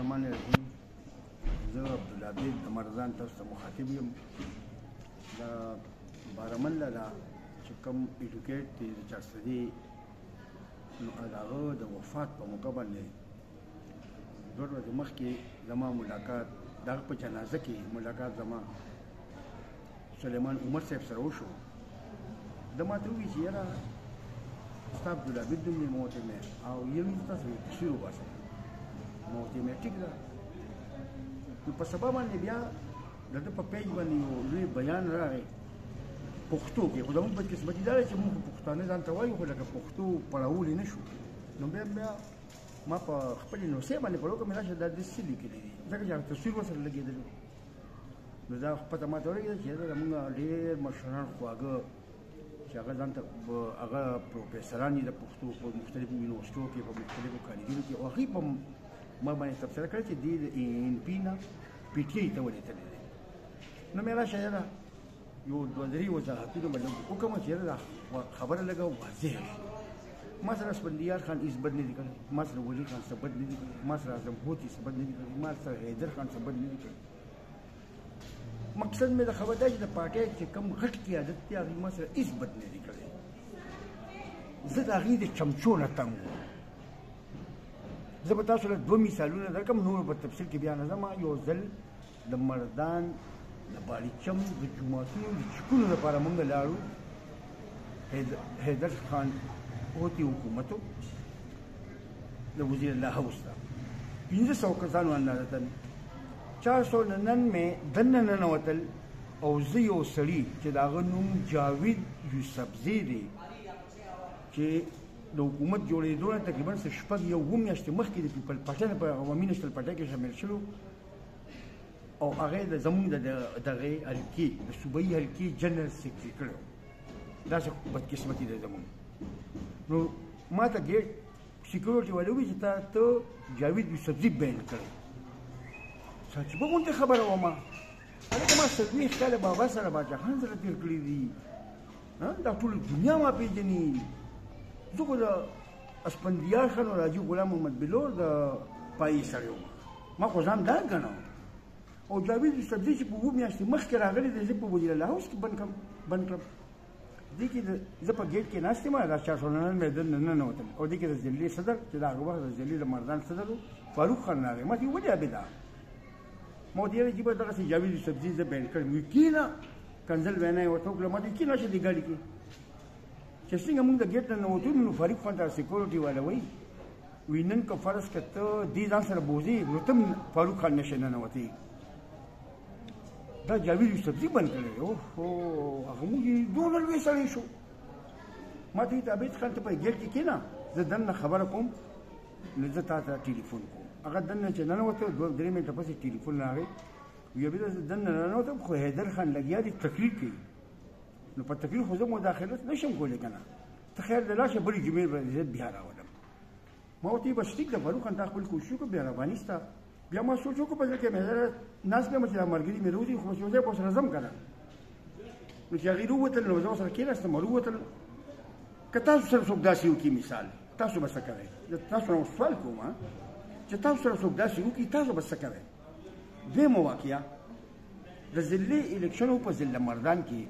الرحمن الرحیم. زه عبدالعبید د مرزان تاسو ته مخاطب یم. د بارمله دا چې کوم ایډوکیټ دی د چارسدي نو د هغه د وفات په موقع باندې 2 ورځې مخکې زما ملاقات د هغه په جنازه کې ملاقات زما سلیمان عمر صاحب سره وشو. ده ماته وویل چې یاره ستا عبدالعبید نوم دی. ما ورته ویل او یو تاسو تصویر وباسئ. ما ورته ویل ټیک ده. نو په سبا باندې بیا د ده په پیج باندې یو لوی بیان راغی پښتو کې. خو زموږ بدقسمتي دا ده چې موږ پښتانه ځان ته وایو خو لکه پښتو پړاولی نه شو. نو بیا ما په خپلې نوسې باندې په وکړه مې راشه دا داسې څه لیکلي دي ځکه چې هغه تصویر ورسره لګېدلی. نو دا پته ماته ولګېده چې دا زموږ ډېر مشران خواږه چې هغه ځان ته هغه پروفیسران دي د پښتو په مختلفو یونیورسټیو کې په مختلفو کالجونو کې او هغوی په ما باندې تبصره کړې چې دې د ان پي نه پي ټي آی ته ولېږلی دی. نو مې راشه یاره یو 2-3 وضاحتونه به لږ وکړم چې یاره دا خبره لږه واضح شي. ما سره اسفندیار خان هېڅ بد نه دي کړی، ما سره ولي خان څه بد نه دي کړی، ما سره اعظم هوتي څه بد نه دي کړی، ما سره حیدر خان څه بد نه دي کړی. مقصد مې د خبر دا چې د پارټۍ چې کوم غټ قیادت دی هغوی ما سره هېڅ بد نه دي کړی. زه د هغوی د چمچو نه تنګ وم. زه به تاسو له 2 مثالونه درکړم، نور په تفصیل کې بیا نه ځم. یو ځل د مردان د باریچم د جوماتونو د چکونو لپاره موږ لاړو. حیدر خان هوتي حکومت د وزیر الله هاوس ته 500 کسانو اندازه 400 نن مې دننه ننوتل او زه یو سړي چې د هغه نوم جاوید یوسفزی دی چې د حکومت جوړېدو نه تقریبا 6 میاشتې مخکې د پیپل پارټۍ نه په عوامي نېشنل پارټۍ کې شامل شلو او هغه د زموږ دغه حلقې د صوبایي حلقې جنرال سیکرټري کړی. داسې بدقسمتي دی زموږ. نو ما ته ګیټ سیکیورټي والي وویل چې ته جاوید یوسفزي بیان کړی. عجیبه غوندې خبره وه. هلکه ما 40 کاله بابا سره باچا خان سره تېر کړي دي. دا ټوله دنیا ما پېژني. زه خو د اسفندیار خان او راجي غلام محمد بلور د پایې سړی وم. ما خو ځان دا ګڼم. او جاوید یوسفزي چې په 2 میاشتې مخکې راغلی دی زه په وزیر الله هاوس کې بند کړم. دې کې زه په ګیټ کې ناست یم. دا 499 مې دننه ننوتل او دې کې د ضلعې صدر چې د هغه وخت د ضلعې د مردان صدر و فاروق خان راغی. ما ته ولې عبیده ما ورته ویل چې به دغسې جاوید یوسفزي زه بیان کړم. وایي کېنه کنځل وینا یې ورته وکړه. ما ته کېنه شه دې ګاډي کې چې څنګه موږ د ګیټ نه ننوتو نو فاروق خان ته سیکیورټي والا وایي وایي نن که فرض که ته دې ځان سره بوځې نو ته فاروق خان نشې ننوتې. دا جاوید یوسفزي بند کړی. اوهو هغه موږ دونه لوی سړی شو. ما ته ویل عبید خان ته په ګیټ کې کېنه زه دننه خبره کوم نو زه تا ته ټلیفون کوم. هغه دننه چې ننوته 2-3 منټه پسې ټلیفون راغی. ویل عبید زه دننه ننوتم خو حیدر خان لګیا دی تقریر کوي. نو په تقریر خو زه مداخلت نشم کولی که نه. ته خیر دی لاړ شه بلې جمعې به زه بیا راولم. ما ورته ویل بس ټیک ده فاروق خان تا خپل کوشش وکړه بیا رواني سته. بیا ما سوچ وکړو په زړه کې مې ناست یم چې دا ملګري مې راوځي خو چې یو ځای به ورسره ځم که نه. نو چې هغوی راووتل نو زه ورسره کېناستم راووتل. که تاسو سره څوک داسې وکړي مثال تاسو به څه کوئ؟ تاسو نه سوال کوم چې تاسو سره څوک داسې وکړي تاسو به څه کوئ؟ دویمه واقعه د ضلعې الیکشن په ضلع مردان کې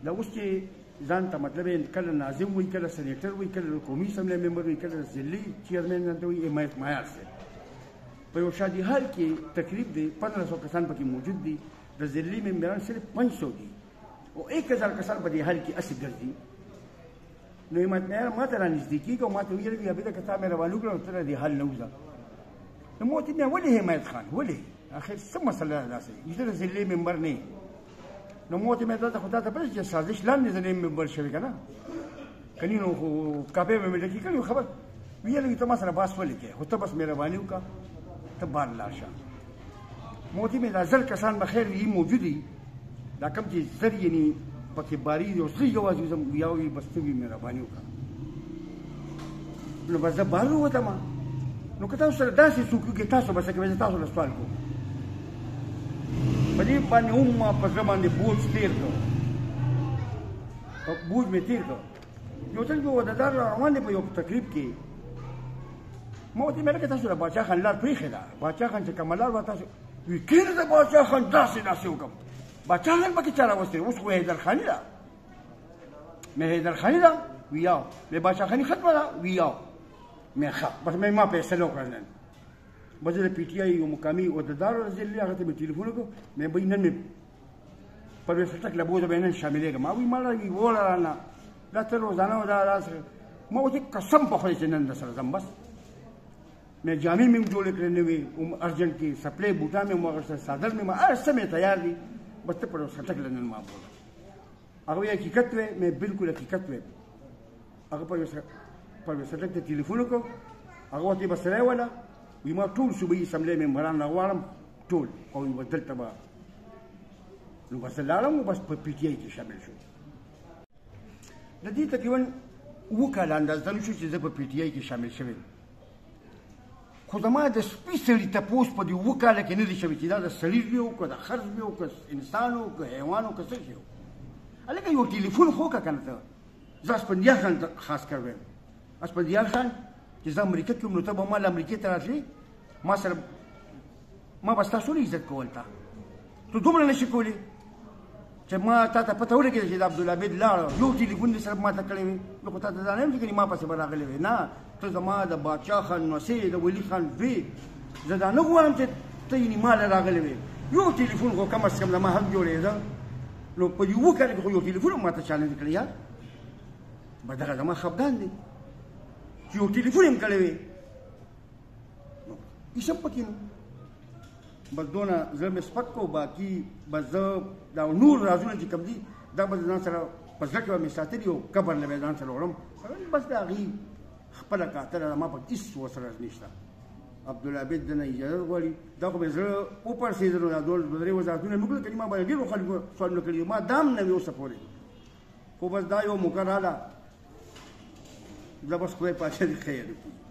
دا اوس چې ځان ته مطلب کله ناظم وایي کله سینیټر وایي کله قومي اسمبلۍ ممبر وایي کله ضلعي چیرمین ځان ته وایي حمایت معیار صاحب په یو شادي حال کې تقریب دی 1500 کسان پکې موجود دي. د ضلعي ممبران صرف 500 دي او 1000 کسان په دې حال کې اسې ګرځي. نو حمایت معیار ما ته رانږدې کېږي او ما ته ویل عبیده که تا مې روان وکړه نو ته د دې حل نه وځه. نو ما ورته ویل ولې حمایت خان ولې اخر څه مسله ده داسې زه د ضلعي ممبر نه یم. نو ما ورته دا خو تا ته پته چې سازش لاندې ضلعي ممبر شوی که نه کني نو خو کاپۍ به مې ډکې کړې خبر ویل ته ما سره باس ولې کوې خو ته بس مهرباني وکړه ته بار لاړ شه. ما ورته ویل دا 1000 کسان به خیر وي موجود دي دا کوم چې زر یعنې پکې باري دي او زه یوازې وځم یا وي بس ته وي مهرباني وکړه. نو بس زه بار ووتم. نو که تاسو سره داسې څوک وکړي تاسو به څه کوئ؟ زه تاسو له سوال کوم. په دې باندې هم ما په زړه باندې بوج تېر کړ. بوج مې تېر کړ. یو ځل یو ودادار روان دی په یو تقریب کې ما ورته مې لکه تاسو د باچا خان لار پرېښې ده باچا خان چې کومه لار به تاسو وي کېنه د باچا خان داسې وکړم باچا خان پکې چا راوستی اوس خو حیدرخاني ده مې حیدرخاني ده ویاو مې باچا خاني ختمه ده ویاو مې ښه بس مې ما فیصله وکړه نن بس د پی ټي آی یو مقامي عہدهدار رضی الله هغه ته مې ټلیفون وکړ مې به نن مې پرویز خټک له بوزه به نن شاملېږم ما وایي ما لږ ووله رانه دا ته روزانه و دا راسره ما ورته قسم په خدای چې نن درسره ځم بس مې جامې مې جوړې کړې نوې ارجنټ کې سپلې بوټان مې واغوستل څادر مې هر څه مې تیار دي بس ته پرویز خټک له نن ما بوله هغه وایي حقیقت وی مې بالکل حقیقت وی هغه پرویز خټک ته ټلیفون وکړ هغه ورته به سړی وله وي ما ټول صوبایي اسمبلۍ ممبران راغواړم ټول او یوه دلته به نو بس لاړم او بس په پی ټي آی کې شامل شو د دې تقریبا اووه کاله اندازه نه شو چې زه په پی ټي آی کې شامل شوی خو زما د سپي سړي تپوس په دې اووه کاله کې نه دی شوی چې دا د سړي وي او که د خرڅ وي او که انسان او که حیوان او که څه شي هلکه یو ټلیفون خو وکړه که نه ته زه اسفندیار خان ته خاص کر ویم اسفندیار خان چې زه امریکا کې وم نو ته به ما له امریکې ته راتلې ما سره ما به ستا څونه عزت کول تا ته دومره نه شي کولی چې ما تا ته پته ولګېده چې د عبدالعبید لاړ یو ټلیفون دې سره ما ته کړی وي نو خو تا ته دا نه یم چې کنې ما پسې به راغلی وې نه ته زما د باچا خان نوسې د ولي خان زوی زه دا نه غواړم چې ته یې ما له راغلی وې یو ټلیفون خو کم از کم د ما حق جوړېده نو په دې اووه کاله کې خو یو ټلیفون هم ما ته چا نه دی کړی یار به دغه زما خفګان دی چې یو ټلیفون یې هم کړی وې ایسه پکې نو بس دونه زړه مې سپک کو باقي بس زه دا نور رازونه چې کوم دي دا به ځان سره په زړه کې به مې ساتلي او قبر نه به ځان سره وړم بس د هغې خپله کاتله ما په هېڅ ورسره نشته عبدالعبید دنه اجازت غواړي دا خو مې زړه وپړسېده نو دا درې وضاحتونه مې وکړل که ما باندې ډېرو خلکو سوالونه کړي ما دا هم نه وي اوسه پورې خو بس دا یو موقع راله دا بس خدای پاچا دې خیر وکړي